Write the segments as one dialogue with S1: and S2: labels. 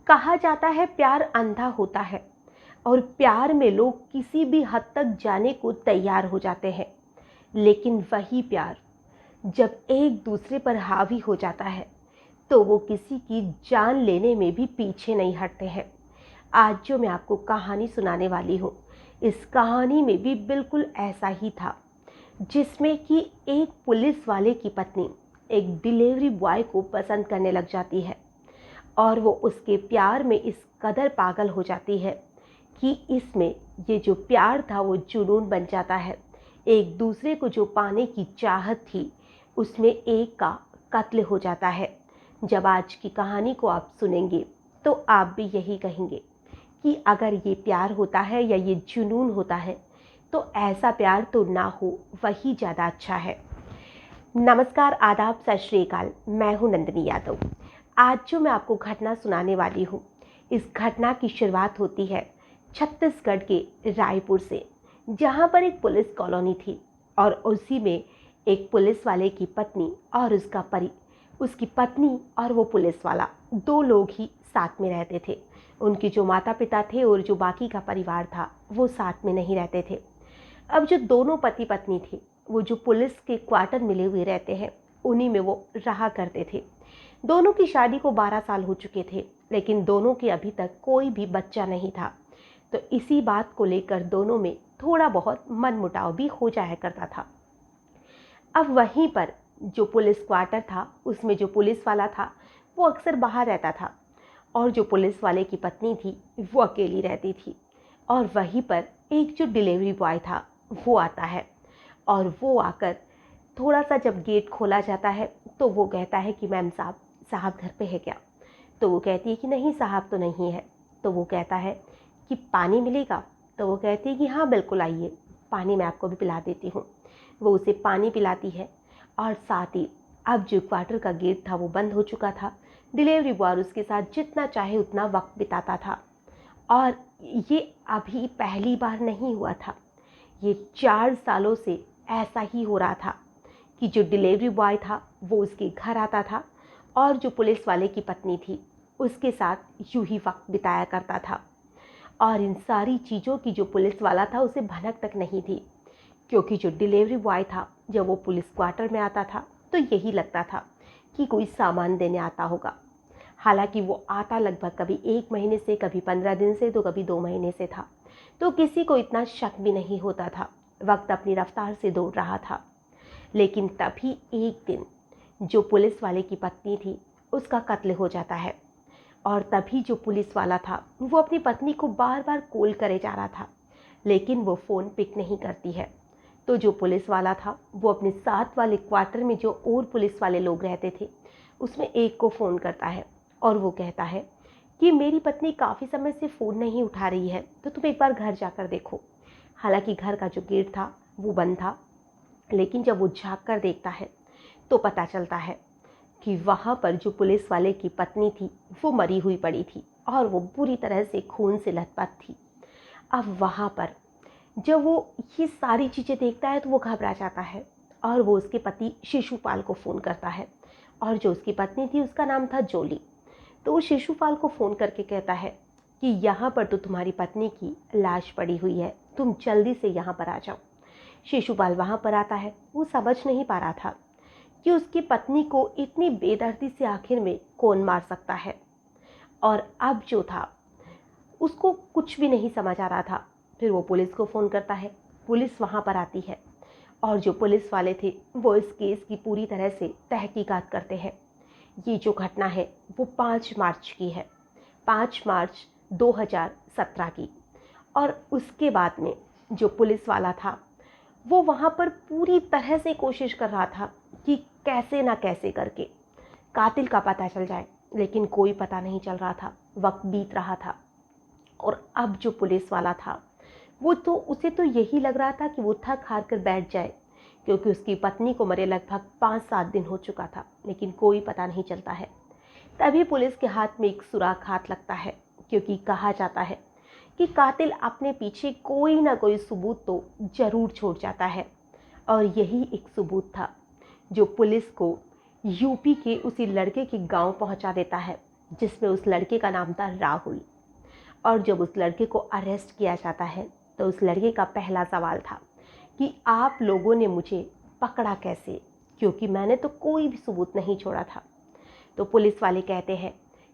S1: कहा जाता है प्यार अंधा होता है और प्यार में लोग किसी भी हद तक जाने को तैयार हो जाते हैं। लेकिन वही प्यार जब एक दूसरे पर हावी हो जाता है तो वो किसी की जान लेने में भी पीछे नहीं हटते हैं। आज जो मैं आपको कहानी सुनाने वाली हूँ, इस कहानी में भी बिल्कुल ऐसा ही था, जिसमें कि एक पुलिस वाले की पत्नी एक डिलीवरी बॉय को पसंद करने लग जाती है और वो उसके प्यार में इस कदर पागल हो जाती है कि इसमें ये जो प्यार था वो जुनून बन जाता है। एक दूसरे को जो पाने की चाहत थी उसमें एक का कत्ल हो जाता है। जब आज की कहानी को आप सुनेंगे तो आप भी यही कहेंगे कि अगर ये प्यार होता है या ये जुनून होता है तो ऐसा प्यार तो ना हो, वही ज़्यादा अच्छा है। नमस्कार, आदाब, सत श्री अकाल। मैं हूँ नंदिनी यादव। आज जो मैं आपको घटना सुनाने वाली हूँ, इस घटना की शुरुआत होती है छत्तीसगढ़ के रायपुर से, जहाँ पर एक पुलिस कॉलोनी थी और उसी में एक पुलिस वाले की पत्नी और उसकी पत्नी और वो पुलिस वाला, दो लोग ही साथ में रहते थे। उनके जो माता पिता थे और जो बाकी का परिवार था वो साथ में नहीं रहते थे। अब जो दोनों पति पत्नी थे वो जो पुलिस के क्वार्टर मिले हुए रहते हैं उन्हीं में वो रहा करते थे। दोनों की शादी को 12 साल हो चुके थे, लेकिन दोनों के अभी तक कोई भी बच्चा नहीं था। तो इसी बात को लेकर दोनों में थोड़ा बहुत मनमुटाव भी हो जाया करता था। अब वहीं पर जो पुलिस क्वार्टर था उसमें जो पुलिस वाला था वो अक्सर बाहर रहता था और जो पुलिस वाले की पत्नी थी वो अकेली रहती थी। और वहीं पर एक जो डिलीवरी बॉय था वो आता है और वो आकर थोड़ा सा जब गेट खोला जाता है तो वो कहता है कि मैम साहब घर पे है क्या? तो वो कहती है कि नहीं साहब तो नहीं है। तो वो कहता है कि पानी मिलेगा? तो वो कहती है कि हाँ बिल्कुल, आइए, पानी मैं आपको भी पिला देती हूँ। वो उसे पानी पिलाती है और साथ ही अब जो क्वार्टर का गेट था वो बंद हो चुका था। डिलीवरी बॉय उसके साथ जितना चाहे उतना वक्त बिताता था और ये अभी पहली बार नहीं हुआ था, ये 4 सालों से ऐसा ही हो रहा था कि जो डिलीवरी बॉय था वो उसके घर आता था और जो पुलिस वाले की पत्नी थी उसके साथ यूं ही वक्त बिताया करता था। और इन सारी चीज़ों की जो पुलिस वाला था उसे भनक तक नहीं थी, क्योंकि जो डिलीवरी बॉय था जब वो पुलिस क्वार्टर में आता था तो यही लगता था कि कोई सामान देने आता होगा। हालांकि वो आता लगभग कभी 1 महीने से, कभी 15 दिन से, तो कभी 2 महीने से था, तो किसी को इतना शक भी नहीं होता था। वक्त अपनी रफ्तार से दौड़ रहा था। लेकिन तभी एक दिन जो पुलिस वाले की पत्नी थी उसका कत्ल हो जाता है और तभी जो पुलिस वाला था वो अपनी पत्नी को बार बार कॉल करे जा रहा था, लेकिन वो फ़ोन पिक नहीं करती है। तो जो पुलिस वाला था वो अपने साथ वाले क्वार्टर में जो और पुलिस वाले लोग रहते थे उसमें एक को फ़ोन करता है और वो कहता है कि मेरी पत्नी काफ़ी समय से फ़ोन नहीं उठा रही है, तो तुम एक बार घर जाकर देखो। हालांकि घर का जो गेट था वो बंद था, लेकिन जब वो झाँक कर देखता है तो पता चलता है कि वहाँ पर जो पुलिस वाले की पत्नी थी वो मरी हुई पड़ी थी और वो बुरी तरह से खून से लथपथ थी। अब वहाँ पर जब वो ये सारी चीज़ें देखता है तो वो घबरा जाता है और वो उसके पति शिशुपाल को फ़ोन करता है और जो उसकी पत्नी थी उसका नाम था जोली। तो वो शिशुपाल को फ़ोन करके कहता है कि यहाँ पर तो तुम्हारी पत्नी की लाश पड़ी हुई है, तुम जल्दी से यहाँ पर आ जाओ। शिशुपाल वहाँ पर आता है। वो समझ नहीं पा रहा था कि उसकी पत्नी को इतनी बेदर्दी से आखिर में कौन मार सकता है, और अब जो था उसको कुछ भी नहीं समझ आ रहा था। फिर वो पुलिस को फ़ोन करता है। पुलिस वहाँ पर आती है और जो पुलिस वाले थे वो इस केस की पूरी तरह से तहकीकात करते हैं। ये जो घटना है वो 5 मार्च की है, 5 मार्च 2017 की। और उसके बाद में जो पुलिस वाला था वो वहाँ पर पूरी तरह से कोशिश कर रहा था कि कैसे ना कैसे करके कातिल का पता चल जाए, लेकिन कोई पता नहीं चल रहा था। वक्त बीत रहा था और अब जो पुलिस वाला था उसे तो यही लग रहा था कि वो थक हार कर बैठ जाए, क्योंकि उसकी पत्नी को मरे लगभग 5-7 दिन हो चुका था, लेकिन कोई पता नहीं चलता है। तभी पुलिस के हाथ में एक सुराख हाथ लगता है, क्योंकि कहा जाता है कि कातिल अपने पीछे कोई ना कोई सबूत तो जरूर छोड़ जाता है। और यही एक सबूत था जो पुलिस को यूपी के उसी लड़के के गांव पहुंचा देता है जिसमें उस लड़के का नाम था राहुल। और जब उस लड़के को अरेस्ट किया जाता है तो उस लड़के का पहला सवाल था कि आप लोगों ने मुझे पकड़ा कैसे, क्योंकि मैंने तो कोई भी सबूत नहीं छोड़ा था। तो पुलिस वाले कहते हैं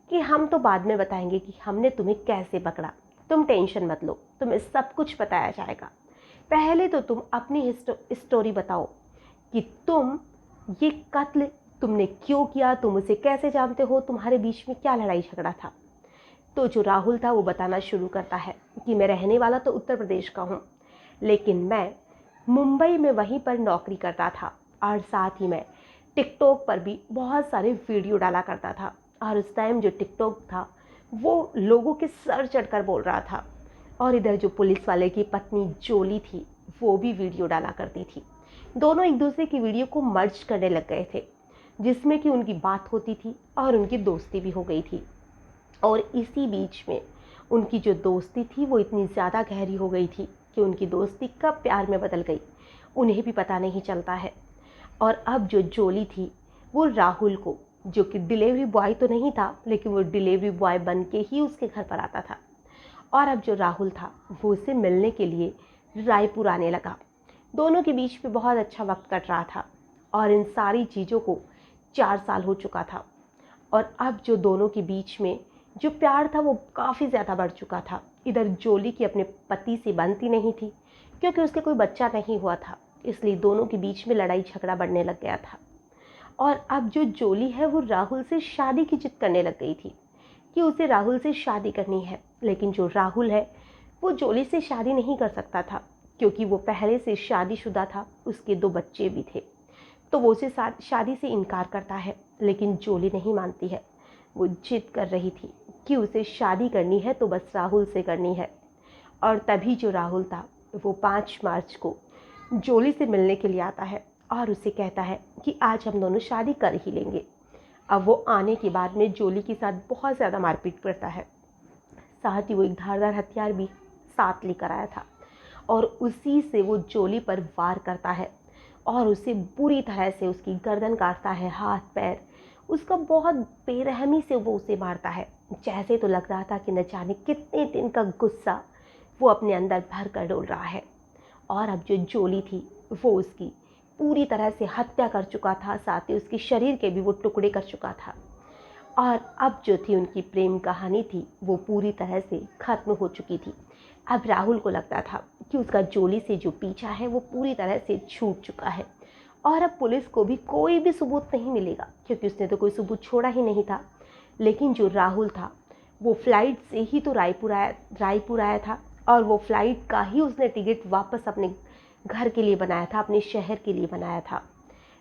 S1: कि हम तो बाद में बताएंगे कि हमने तुम्हें कैसे पकड़ा, तुम टेंशन मत लो, तुम्हें सब कुछ बताया जाएगा। पहले तो तुम अपनी स्टोरी बताओ कि तुम ये कत्ल तुमने क्यों किया, तुम उसे कैसे जानते हो, तुम्हारे बीच में क्या लड़ाई झगड़ा था। तो जो राहुल था वो बताना शुरू करता है कि मैं रहने वाला तो उत्तर प्रदेश का हूँ, लेकिन मैं मुंबई में वहीं पर नौकरी करता था और साथ ही मैं टिकटॉक पर भी बहुत सारे वीडियो डाला करता था। और उस टाइम जो टिकटॉक था वो लोगों के सर चढ़कर बोल रहा था। और इधर जो पुलिस वाले की पत्नी जोली थी वो भी वीडियो डाला करती थी। दोनों एक दूसरे की वीडियो को मर्ज करने लग गए थे, जिसमें कि उनकी बात होती थी और उनकी दोस्ती भी हो गई थी। और इसी बीच में उनकी जो दोस्ती थी वो इतनी ज़्यादा गहरी हो गई थी कि उनकी दोस्ती कब प्यार में बदल गई उन्हें भी पता नहीं चलता है। और अब जो जोली थी वो राहुल को, जो कि डिलीवरी बॉय तो नहीं था लेकिन वो डिलीवरी बॉय बन के ही उसके घर पर आता था, और अब जो राहुल था वो उसे मिलने के लिए रायपुर आने लगा। दोनों के बीच में बहुत अच्छा वक्त कट रहा था और इन सारी चीज़ों को 4 साल हो चुका था। और अब जो दोनों के बीच में जो प्यार था वो काफ़ी ज़्यादा बढ़ चुका था। इधर जोली की अपने पति से बनती नहीं थी क्योंकि उसके कोई बच्चा नहीं हुआ था, इसलिए दोनों के बीच में लड़ाई झगड़ा बढ़ने लग गया था। और अब जो जोली है वो राहुल से शादी की जिद करने लग गई थी कि उसे राहुल से शादी करनी है। लेकिन जो राहुल है वो जोली से शादी नहीं कर सकता था क्योंकि वो पहले से शादीशुदा था, उसके 2 बच्चे भी थे। तो वो उसे शादी से इनकार करता है, लेकिन जोली नहीं मानती है। वो जिद कर रही थी कि उसे शादी करनी है तो बस राहुल से करनी है। और तभी जो राहुल था वो 5 मार्च को जोली से मिलने के लिए आता है और उसे कहता है कि आज हम दोनों शादी कर ही लेंगे। अब वो आने के बाद में जोली के साथ बहुत ज़्यादा मारपीट करता है, साथ ही वो एक धारदार हथियार भी साथ लेकर आया था और उसी से वो जोली पर वार करता है और उसे बुरी तरह से उसकी गर्दन काटता है, हाथ पैर उसका बहुत बेरहमी से वो उसे मारता है। जैसे तो लग रहा था कि न जाने कितने दिन का गुस्सा वो अपने अंदर भर कर डोल रहा है। और अब जो जोली थी वो उसकी पूरी तरह से हत्या कर चुका था, साथ ही उसके शरीर के भी वो टुकड़े कर चुका था। और अब जो थी उनकी प्रेम कहानी थी वो पूरी तरह से ख़त्म हो चुकी थी। अब राहुल को लगता था कि उसका जोली से जो पीछा है वो पूरी तरह से छूट चुका है और अब पुलिस को भी कोई भी सबूत नहीं मिलेगा क्योंकि उसने तो कोई सबूत छोड़ा ही नहीं था। लेकिन जो राहुल था वो फ्लाइट से ही तो रायपुर आया था और वो फ्लाइट का ही उसने टिकट वापस अपने घर के लिए बनाया था, अपने शहर के लिए बनाया था।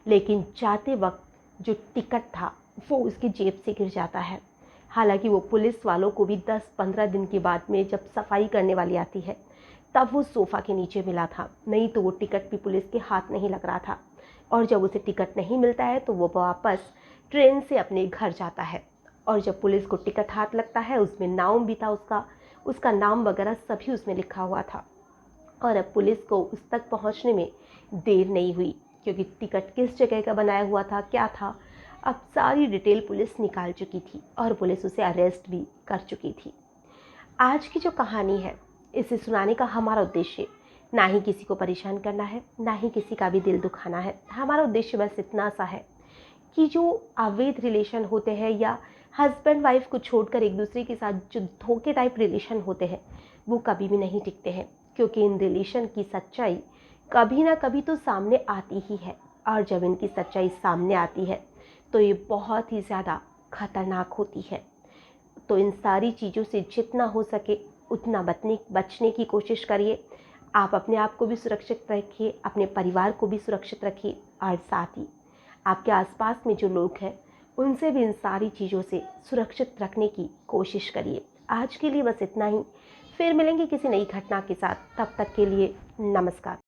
S1: लेकिन जाते वक्त जो टिकट था वो उसकी जेब से गिर जाता है। हालांकि वो पुलिस वालों को भी 10-15 दिन के बाद में जब सफाई करने वाली आती है तब वो सोफ़ा के नीचे मिला था, नहीं तो वो टिकट भी पुलिस के हाथ नहीं लग रहा था। और जब उसे टिकट नहीं मिलता है तो वो वापस ट्रेन से अपने घर जाता है और जब पुलिस को टिकट हाथ लगता है उसमें नाम भी था, उसका नाम वगैरह सभी उसमें लिखा हुआ था। और अब पुलिस को उस तक पहुंचने में देर नहीं हुई क्योंकि टिकट किस जगह का बनाया हुआ था, क्या था, अब सारी डिटेल पुलिस निकाल चुकी थी और पुलिस उसे अरेस्ट भी कर चुकी थी। आज की जो कहानी है इसे सुनाने का हमारा उद्देश्य ना ही किसी को परेशान करना है, ना ही किसी का भी दिल दुखाना है। हमारा उद्देश्य बस इतना सा है कि जो अवैध रिलेशन होते हैं या हस्बैंड वाइफ को छोड़कर एक दूसरे के साथ जो धोखे टाइप रिलेशन होते हैं वो कभी भी नहीं टिकते हैं, क्योंकि इन रिलेशन की सच्चाई कभी ना कभी तो सामने आती ही है। और जब इनकी सच्चाई सामने आती है तो ये बहुत ही ज़्यादा खतरनाक होती है। तो इन सारी चीज़ों से जितना हो सके उतना बचने की कोशिश करिए। आप अपने आप को भी सुरक्षित रखिए, अपने परिवार को भी सुरक्षित रखिए और साथ ही आपके आसपास में जो लोग हैं उनसे भी इन सारी चीज़ों से सुरक्षित रखने की कोशिश करिए। आज के लिए बस इतना ही, फिर मिलेंगे किसी नई घटना के साथ। तब तक के लिए नमस्कार।